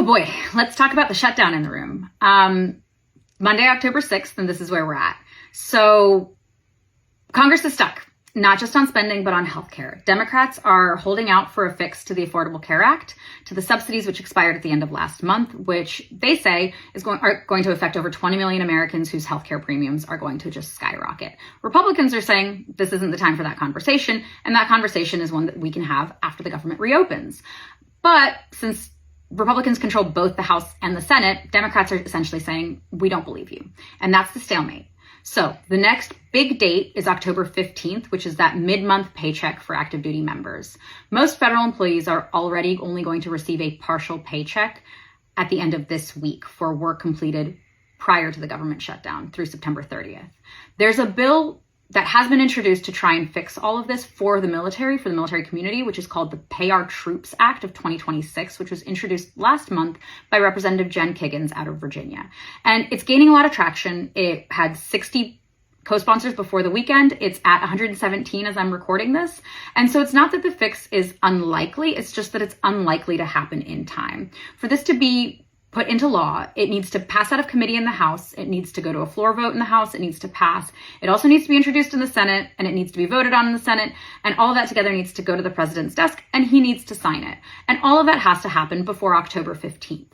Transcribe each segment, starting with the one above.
boy, let's talk about the shutdown in the room. Monday, October 6th, and this is where we're at. So Congress is stuck, not just on spending, but on healthcare. Democrats are holding out for a fix to the Affordable Care Act, to the subsidies which expired at the end of last month, which they say are going to affect over 20 million Americans whose healthcare premiums are going to just skyrocket. Republicans are saying this isn't the time for that conversation, and that conversation is one that we can have after the government reopens. But since Republicans control both the House and the Senate, Democrats are essentially saying, we don't believe you. And that's the stalemate. So the next big date is October 15th, which is that mid-month paycheck for active duty members. Most federal employees are already only going to receive a partial paycheck at the end of this week for work completed prior to the government shutdown through September 30th. There's a bill that has been introduced to try and fix all of this for the military community, which is called the Pay Our Troops Act of 2026, which was introduced last month by Representative Jen Kiggans out of Virginia. And it's gaining a lot of traction. It had 60 co-sponsors before the weekend. It's at 117 as I'm recording this. And so it's not that the fix is unlikely, it's just that it's unlikely to happen in time. For this to be put into law, it needs to pass out of committee in the House. It needs to go to a floor vote in the House. It needs to pass. It also needs to be introduced in the Senate, and it needs to be voted on in the Senate. And all of that together needs to go to the president's desk, and he needs to sign it. And all of that has to happen before October 15th.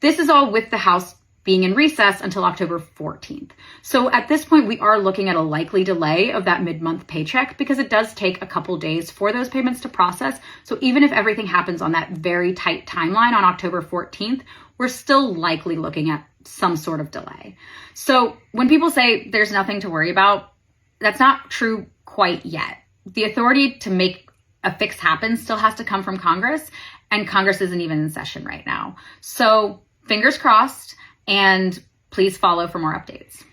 This is all with the House being in recess until October 14th. So at this point, we are looking at a likely delay of that mid-month paycheck because it does take a couple days for those payments to process. So even if everything happens on that very tight timeline on October 14th, we're still likely looking at some sort of delay. So when people say there's nothing to worry about, that's not true quite yet. The authority to make a fix happen still has to come from Congress, and Congress isn't even in session right now. So fingers crossed, and please follow for more updates.